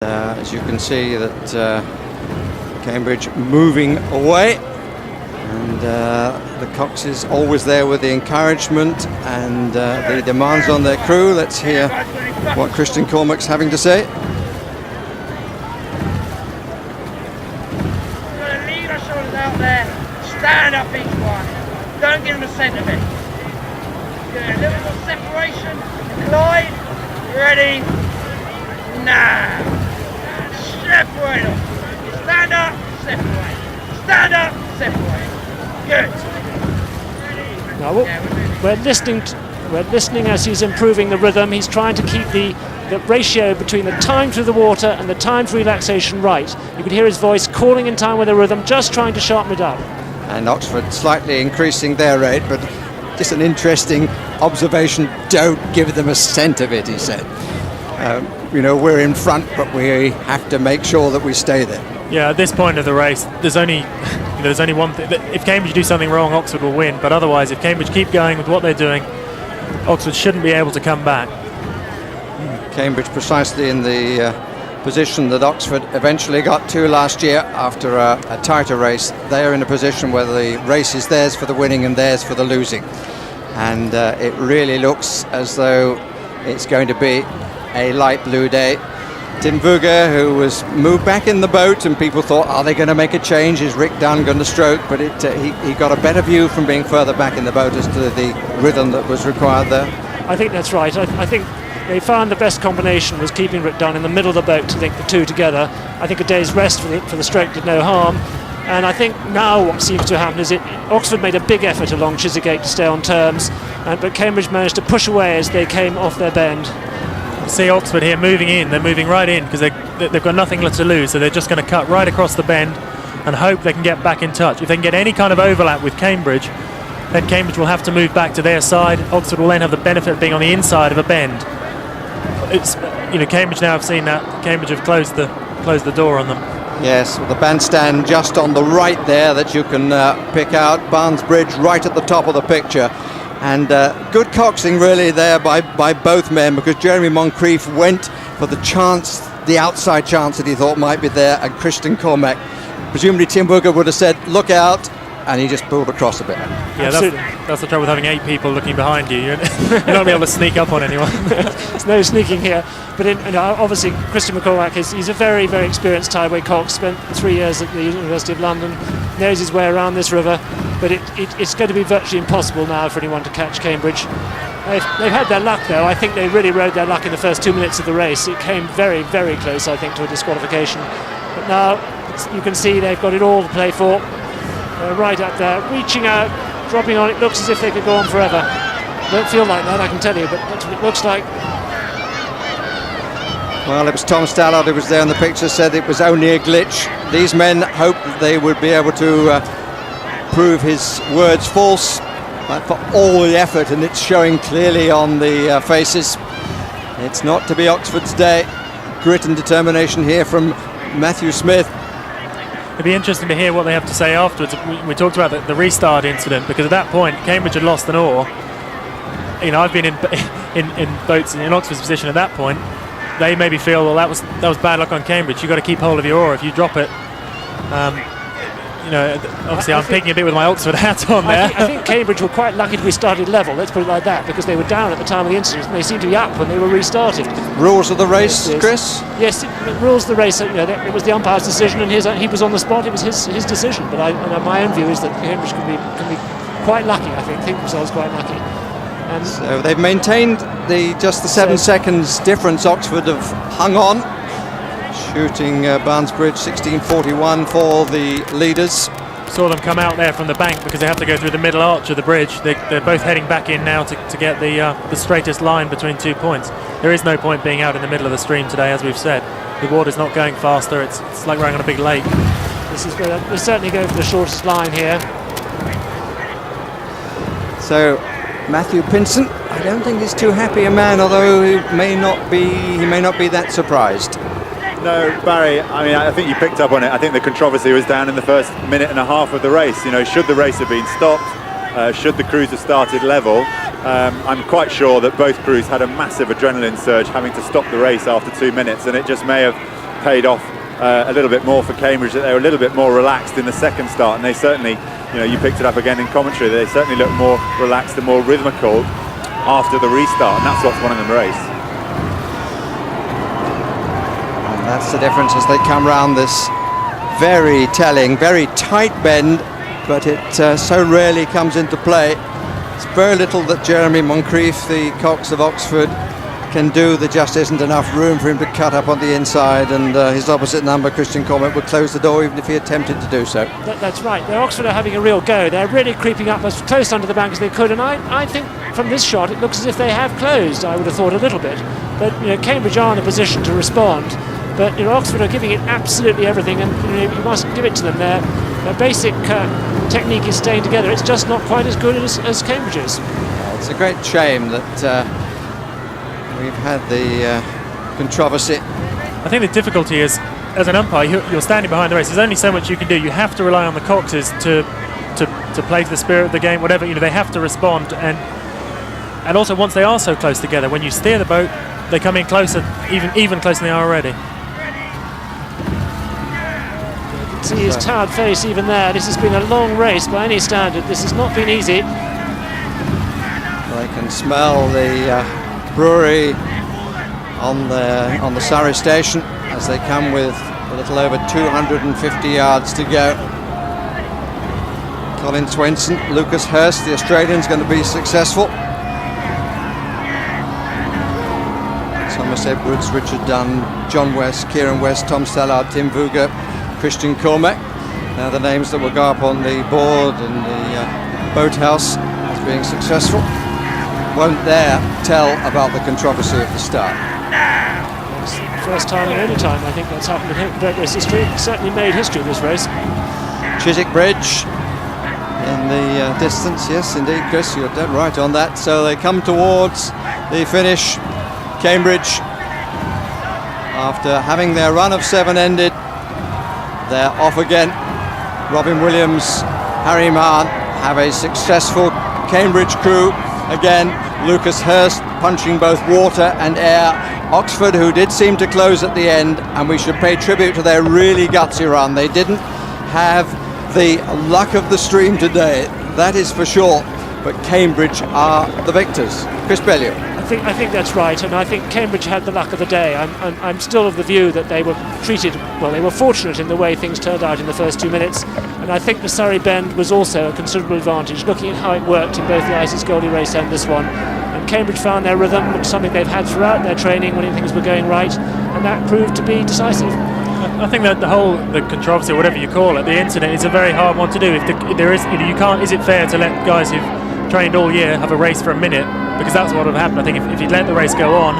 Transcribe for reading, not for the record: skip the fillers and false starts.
As you can see that Cambridge moving away, and the Cox is always there with the encouragement and the demands on their crew. Let's hear what Christian Cormack's having to say. Lead our shoulders out there, stand up each one, don't give them a centre bit. Do a little more separation, glide, ready, now. Separate them. Stand up, separate. Stand up, separate. Good. Now, we're listening as he's improving the rhythm. He's trying to keep the ratio between the time through the water and the time for relaxation right. You can hear his voice calling in time with the rhythm, just trying to sharpen it up. And Oxford slightly increasing their rate, but just an interesting observation. Don't give them a cent of it, he said. You know, we're in front, but we have to make sure that we stay there. Yeah, at this point of the race, there's only one thing. If Cambridge do something wrong, Oxford will win. But otherwise, if Cambridge keep going with what they're doing, Oxford shouldn't be able to come back. Cambridge precisely in the position that Oxford eventually got to last year after a tighter race. They're in a position where the race is theirs for the winning and theirs for the losing. And it really looks as though it's going to be a light blue day. Tinvuga, who was moved back in the boat, and people thought, are they going to make a change? Is Rick Dunn going to stroke? But he got a better view from being further back in the boat as to the rhythm that was required there. I think that's right. I think they found the best combination was keeping Rick Dunn in the middle of the boat to link the two together. I think a day's rest for the stroke did no harm. And I think now what seems to happen is Oxford made a big effort along Chiswick to stay on terms, but Cambridge managed to push away as they came off their bend. See Oxford here moving in. They're moving right in because they've got nothing left to lose, so they're just going to cut right across the bend and hope they can get back in touch. If they can get any kind of overlap with Cambridge, then Cambridge will have to move back to their side. Oxford will then have the benefit of being on the inside of a bend. It's, Cambridge now have seen that. Cambridge have closed the door on them. Yes, with the bandstand just on the right there that you can pick out. Barnes Bridge right at the top of the picture. And good coxing really there by both men, because Jeremy Moncrief went for the chance, the outside chance that he thought might be there, and Christian Cormack, presumably Tinvuga would have said look out, and he just pulled across a bit. Yeah, that's the trouble with having 8 people looking behind you. You're not going to be able to sneak up on anyone. There's no sneaking here. But obviously Christian McCormack he's a very, very experienced tideway cox, spent 3 years at the University of London, knows his way around this river. But it's going to be virtually impossible now for anyone to catch Cambridge. They've had their luck, though. I think they really rode their luck in the first 2 minutes of the race. It came very, very close, I think, to a disqualification. But now you can see they've got it all to play for. They're right up there, reaching out, dropping on. It looks as if they could go on forever. Don't feel like that, I can tell you, but that's what it looks like. Well, it was Tom Stallard who was there in the picture, said it was only a glitch. These men hoped that they would be able to prove his words false, for all the effort, and it's showing clearly on the faces. It's not to be Oxford's day. Grit and determination here from Matthew Smith. It'd be interesting to hear what they have to say afterwards. We talked about the restart incident, because at that point Cambridge had lost an oar. I've been in boats in Oxford's position at that point. They maybe feel, well, that was bad luck on Cambridge. You've got to keep hold of your oar. If you drop it, obviously I'm picking a bit with my Oxford hat on there. I think Cambridge were quite lucky to be started level, let's put it like that, because they were down at the time of the incident, and they seemed to be up when they were restarted. Rules of the race, Chris? Yes, rules of the race. It was the umpire's decision, and he was on the spot. It was his decision. But my own view is that Cambridge can be quite lucky. I think themselves quite lucky. And so they've maintained just the 7 seconds difference. Oxford have hung on, shooting Barnes Bridge 16:41 for the leaders. Saw them come out there from the bank because they have to go through the middle arch of the bridge. They're both heading back in now to get the straightest line between 2 points. There is no point being out in the middle of the stream today, as we've said. The water's not going faster. It's like rowing on a big lake. We're certainly going for the shortest line here. So Matthew Pinson, I don't think he's too happy a man, although he may not be that surprised. No, Barry, I think you picked up on it. I think the controversy was down in the first minute and a half of the race. Should the race have been stopped? Should the crews have started level? I'm quite sure that both crews had a massive adrenaline surge having to stop the race after 2 minutes, and it just may have paid off a little bit more for Cambridge, that they were a little bit more relaxed in the second start, and they certainly, you picked it up again in commentary, they certainly looked more relaxed and more rhythmical after the restart, and that's what's won them the race. And that's the difference as they come round this very telling, very tight bend, but it so rarely comes into play. It's very little that Jeremy Moncrief, the Cox of Oxford, can do. There just isn't enough room for him to cut up on the inside, and his opposite number, Christian Cormack, would close the door even if he attempted to do so. That's right. Oxford are having a real go. They're really creeping up as close under the bank as they could, and I think from this shot it looks as if they have closed. I would have thought a little bit, but Cambridge are in a position to respond. But Oxford are giving it absolutely everything, and you must give it to them. Their basic technique is staying together. It's just not quite as good as Cambridge's. It's a great shame that we've had the controversy. I think the difficulty is, as an umpire, you're standing behind the race. There's only so much you can do. You have to rely on the Coxes to play to the spirit of the game. Whatever, they have to respond. And also, once they are so close together, when you steer the boat, they come in closer, even closer than they are already. See his tired face even there. This has been a long race by any standard. This has not been easy. They can smell the brewery on the Surrey station as they come with a little over 250 yards to go. Colin Swenson, Lucas Hurst, the Australian's going to be successful. Thomas Edwards, Richard Dunn, John West, Kieran West, Tom Stallard, Tim Vuga, Christian Cormack. Now the names that will go up on the board in the boathouse as being successful won't dare tell about the controversy at the start. It's the first time in any time I think that's happened in drag race history. It certainly made history, this race. Chiswick Bridge in the distance, yes indeed, Chris, you're dead right on that. So they come towards the finish. Cambridge, after having their run of 7 ended, they're off again. Robin Williams, Harry Mahon have a successful Cambridge crew. Again, Lucas Hurst punching both water and air. Oxford, who did seem to close at the end, and we should pay tribute to their really gutsy run. They didn't have the luck of the stream today, that is for sure, but Cambridge are the victors. Chris Bellew. I think that's right, and I think Cambridge had the luck of the day. I'm still of the view that they were treated well. They were fortunate in the way things turned out in the first 2 minutes, and I think the Surrey bend was also a considerable advantage, looking at how it worked in both the Isis Goldie race and this one. And Cambridge found their rhythm, which is something they've had throughout their training when things were going right, and that proved to be decisive. I think that the controversy, or whatever you call it, the incident, is a very hard one to do. If there is, you can't. Is it fair to let guys who've trained all year have a race for a minute? Because that's what would have happened. I think if you'd let the race go on,